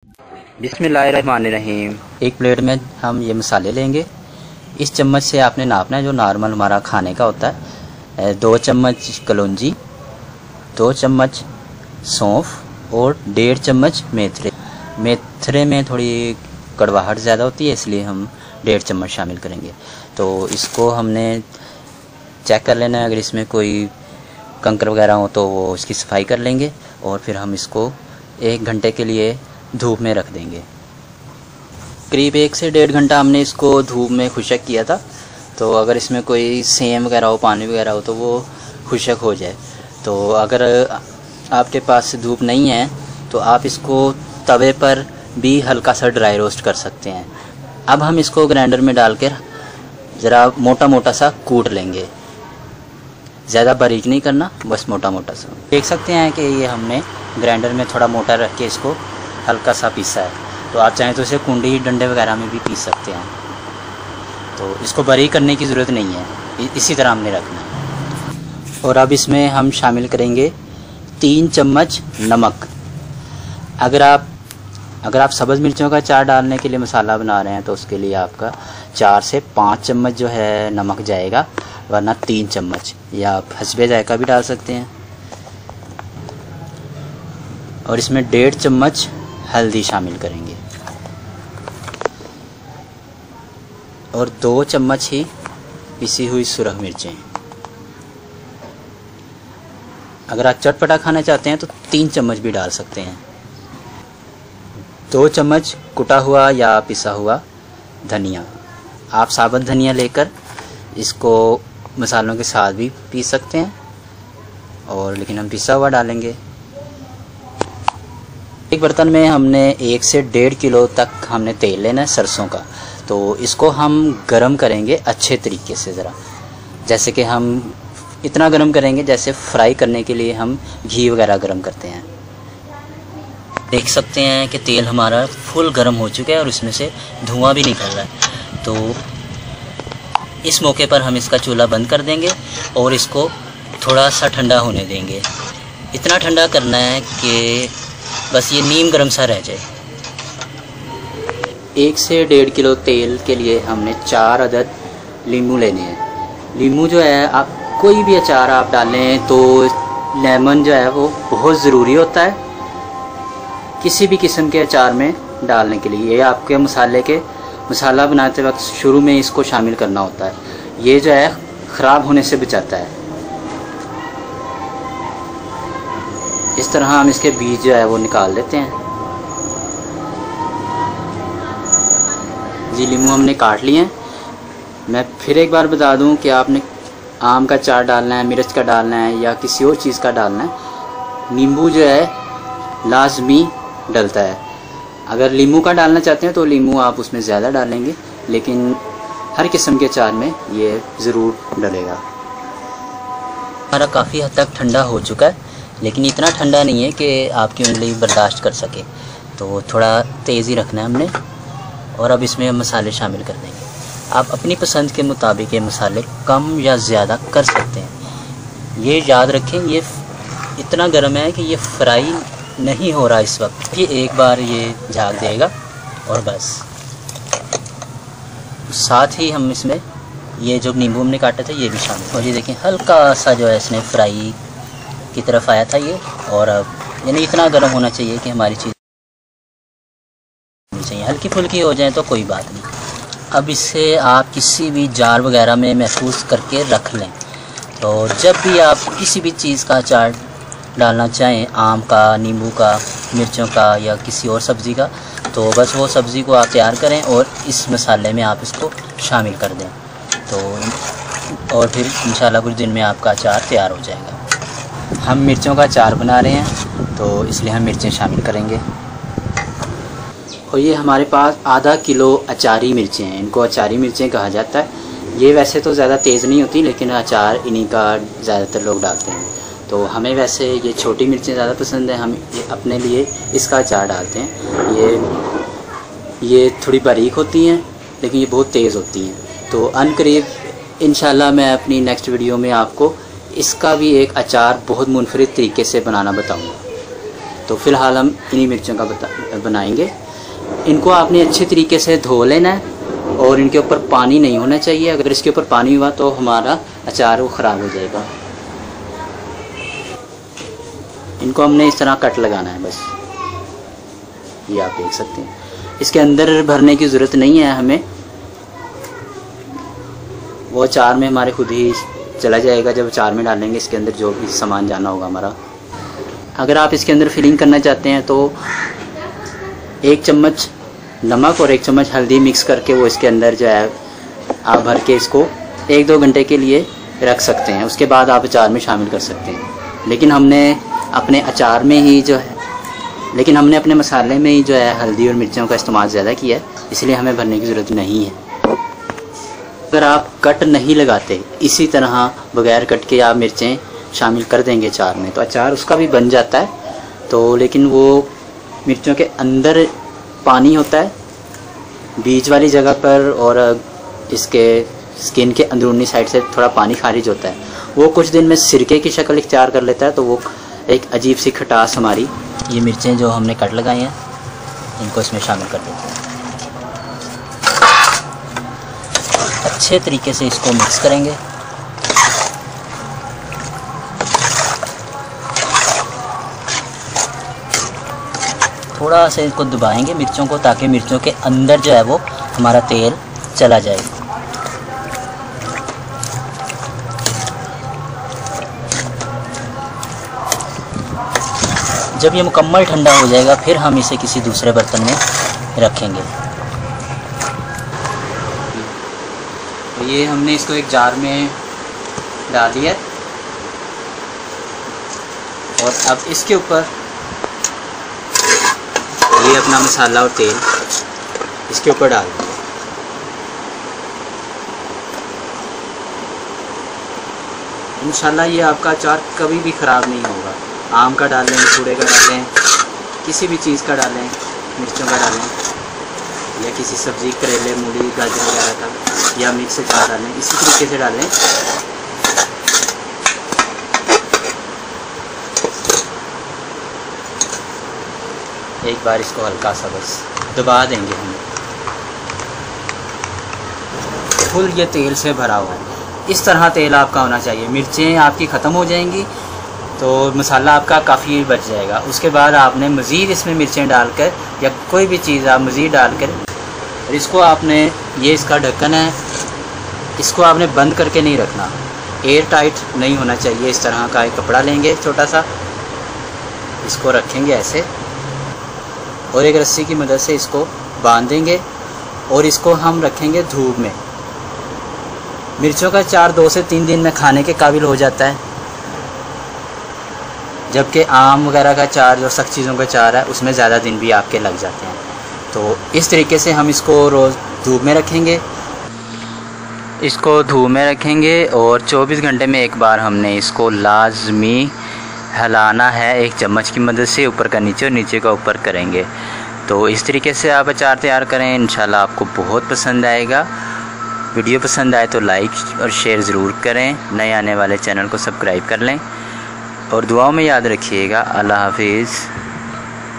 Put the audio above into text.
बिस्मिल्लाहिर्रहमानिर्रहीम। एक प्लेट में हम ये मसाले लेंगे। इस चम्मच से आपने नापना है जो नॉर्मल हमारा खाने का होता है। 2 चम्मच कलौंजी, 2 चम्मच सौंफ और 1.5 चम्मच मेथरे। मेथरे में थोड़ी कड़वाहट ज़्यादा होती है, इसलिए हम 1.5 चम्मच शामिल करेंगे। तो इसको हमने चेक कर लेना है, अगर इसमें कोई कंकर वगैरह हो तो वो इसकी सफाई कर लेंगे और फिर हम इसको 1 घंटे के लिए धूप में रख देंगे। करीब 1 से 1.5 घंटा हमने इसको धूप में खुशक किया था। तो अगर इसमें कोई सेम वगैरह हो, पानी वगैरह हो तो वो खुशक हो जाए। तो अगर आपके पास धूप नहीं है तो आप इसको तवे पर भी हल्का सा ड्राई रोस्ट कर सकते हैं। अब हम इसको ग्राइंडर में डालकर ज़रा मोटा मोटा सा कूट लेंगे, ज़्यादा बारीक नहीं करना, बस मोटा मोटा सा। देख सकते हैं कि ये हमने ग्राइंडर में थोड़ा मोटा रख के इसको हल्का सा पीसा है। तो आप चाहें तो इसे कुंडी डंडे वगैरह में भी पीस सकते हैं। तो इसको बारीक करने की ज़रूरत नहीं है, इसी तरह हमने रखना है। और अब इसमें हम शामिल करेंगे 3 चम्मच नमक। अगर आप सब्ज़ मिर्चों का अचार डालने के लिए मसाला बना रहे हैं तो उसके लिए आपका 4 से 5 चम्मच जो है नमक जाएगा, वरना 3 चम्मच, या आप हस्बे जायका भी डाल सकते हैं। और इसमें 1.5 चम्मच हल्दी शामिल करेंगे और 2 चम्मच ही पिसी हुई सुरख मिर्चें। अगर आप चटपटा खाना चाहते हैं तो 3 चम्मच भी डाल सकते हैं। 2 चम्मच कुटा हुआ या पिसा हुआ धनिया। आप साबुत धनिया लेकर इसको मसालों के साथ भी पीस सकते हैं, और लेकिन हम पिसा हुआ डालेंगे। एक बर्तन में हमने 1 से 1.5 किलो तक हमने तेल लेना है सरसों का। तो इसको हम गरम करेंगे अच्छे तरीके से, ज़रा जैसे कि हम इतना गरम करेंगे जैसे फ्राई करने के लिए हम घी वगैरह गरम करते हैं। देख सकते हैं कि तेल हमारा फुल गरम हो चुका है और इसमें से धुआं भी निकल रहा है। तो इस मौके पर हम इसका चूल्हा बंद कर देंगे और इसको थोड़ा सा ठंडा होने देंगे। इतना ठंडा करना है कि बस ये नीम गरम सा रह जाए। 1 से 1.5 किलो तेल के लिए हमने 4 अदद नींबू लेने हैं। नींबू जो है, आप कोई भी अचार आप डालें तो लेमन जो है वो बहुत ज़रूरी होता है किसी भी किस्म के अचार में डालने के लिए। ये आपके मसाला बनाते वक्त शुरू में इसको शामिल करना होता है। ये जो है ख़राब होने से बचाता है। इस तरह हम इसके बीज जो है वो निकाल लेते हैं। जी, नींबू हमने काट लिए हैं। मैं फिर एक बार बता दूं कि आपने आम का अचार डालना है, मिर्च का डालना है या किसी और चीज़ का डालना है, नींबू जो है लाजमी डलता है। अगर नींबू का डालना चाहते हैं तो नींबू आप उसमें ज़्यादा डालेंगे, लेकिन हर किस्म के अचार में ये ज़रूर डलेगा। हमारा काफ़ी हद तक ठंडा हो चुका है, लेकिन इतना ठंडा नहीं है कि आपकी उंगली बर्दाश्त कर सके। तो थोड़ा तेज़ ही रखना है हमने। और अब इसमें मसाले शामिल कर देंगे। आप अपनी पसंद के मुताबिक ये मसाले कम या ज़्यादा कर सकते हैं। ये याद रखें, ये इतना गर्म है कि ये फ्राई नहीं हो रहा इस वक्त। ये एक बार ये झाग देगा और बस। साथ ही हम इसमें ये जो नींबू हमने काटा था ये भी शामिल। और ये देखें हल्का सा जो है इसने फ्राई की तरफ आया था ये। और अब यानी इतना गर्म होना चाहिए कि हमारी चीज़ चाहिए हल्की फुल्की हो जाए तो कोई बात नहीं। अब इसे आप किसी भी जार वगैरह में महफूज करके रख लें। तो जब भी आप किसी भी चीज़ का अचार डालना चाहें, आम का, नींबू का, मिर्चों का या किसी और सब्ज़ी का, तो बस वो सब्ज़ी को आप तैयार करें और इस मसाले में आप इसको शामिल कर दें। तो और फिर इंशाल्लाह कुछ दिन में आपका अचार तैयार हो जाएगा। हम मिर्चों का अचार बना रहे हैं तो इसलिए हम मिर्चें शामिल करेंगे। और ये हमारे पास आधा किलो अचारी मिर्चें हैं। इनको अचारी मिर्चें कहा जाता है। ये वैसे तो ज़्यादा तेज़ नहीं होती, लेकिन अचार इन्हीं का ज़्यादातर लोग डालते हैं। तो हमें वैसे ये छोटी मिर्चें ज़्यादा पसंद है, हम अपने लिए इसका अचार डालते हैं। ये थोड़ी बारीक होती हैं लेकिन ये बहुत तेज़ होती हैं। तो अनकरीब इंशाल्लाह मैं अपनी नेक्स्ट वीडियो में आपको इसका भी एक अचार बहुत मुनफरिद तरीके से बनाना बताऊँगा। तो फ़िलहाल हम इन्हीं मिर्चों का बनाएंगे। इनको आपने अच्छे तरीके से धो लेना है और इनके ऊपर पानी नहीं होना चाहिए। अगर इसके ऊपर पानी हुआ तो हमारा अचार वो ख़राब हो जाएगा। इनको हमने इस तरह कट लगाना है बस, ये आप देख सकते हैं। इसके अंदर भरने की ज़रूरत नहीं है हमें, वो अचार में हमारे खुद ही चला जाएगा। जब अचार में डालेंगे इसके अंदर जो भी सामान जाना होगा हमारा। अगर आप इसके अंदर फिलिंग करना चाहते हैं तो 1 चम्मच नमक और 1 चम्मच हल्दी मिक्स करके वो इसके अंदर जो है आप भर के इसको 1-2 घंटे के लिए रख सकते हैं। उसके बाद आप अचार में शामिल कर सकते हैं। लेकिन हमने अपने अचार में ही जो है अपने मसाले में ही जो है हल्दी और मिर्चों का इस्तेमाल ज़्यादा किया है, इसलिए हमें भरने की ज़रूरत नहीं है। अगर आप कट नहीं लगाते, इसी तरह बग़ैर कट के आप मिर्चें शामिल कर देंगे अचार में, तो अचार उसका भी बन जाता है। तो लेकिन वो मिर्चों के अंदर पानी होता है बीज वाली जगह पर, और इसके स्किन के अंदरूनी साइड से थोड़ा पानी खारिज होता है। वो कुछ दिन में सिरके की शक्ल इख्तियार कर लेता है, तो वो एक अजीब सी खटास हमारी, ये मिर्चें जो हमने कट लगाई हैं इनको इसमें शामिल कर देते हैं। अच्छे तरीके से इसको मिक्स करेंगे। थोड़ा सा इसको दबाएंगे मिर्चों को, ताकि मिर्चों के अंदर जो है वो हमारा तेल चला जाए। जब ये मुकम्मल ठंडा हो जाएगा फिर हम इसे किसी दूसरे बर्तन में रखेंगे। तो ये हमने इसको एक जार में डाल दिया और अब इसके ऊपर ये अपना मसाला और तेल इसके ऊपर डाल दें। इंशाल्लाह ये आपका अचार कभी भी ख़राब नहीं होगा। आम का डालें, चूड़े का डालें, किसी भी चीज़ का डालें, मिर्चों का डालें, या किसी सब्ज़ी करेले, मूली, गाजर वगैरह का, या मिक्स अचार डालें, इसी तरीके से डालें। एक बार इसको हल्का सा बस दबा देंगे हम। फुल ये तेल से भरा हुआ है, इस तरह तेल आपका होना चाहिए। मिर्चें आपकी ख़त्म हो जाएंगी तो मसाला आपका काफ़ी बच जाएगा। उसके बाद आपने मज़ीद इसमें मिर्चें डालकर या कोई भी चीज़ आप मज़ीद डालकर इसको आपने, ये इसका ढक्कन है, इसको आपने बंद करके नहीं रखना, एयर टाइट नहीं होना चाहिए। इस तरह का एक कपड़ा लेंगे छोटा सा, इसको रखेंगे ऐसे और एक रस्सी की मदद से इसको बांध देंगे और इसको हम रखेंगे धूप में। मिर्चों का अचार 2 से 3 दिन में खाने के काबिल हो जाता है, जबकि आम वगैरह का अचार, जो सख्त चीज़ों का अचार है, उसमें ज़्यादा दिन भी आपके लग जाते हैं। तो इस तरीके से हम इसको रोज़ धूप में रखेंगे, और 24 घंटे में एक बार हमने इसको लाजमी हिलाना है। एक चम्मच की मदद से ऊपर का नीचे और नीचे का ऊपर करेंगे। तो इस तरीके से आप अचार तैयार करें, इंशाल्लाह आपको बहुत पसंद आएगा। वीडियो पसंद आए तो लाइक और शेयर ज़रूर करें। नए आने वाले चैनल को सब्सक्राइब कर लें और दुआओं में याद रखिएगा। अल्लाह हाफिज़।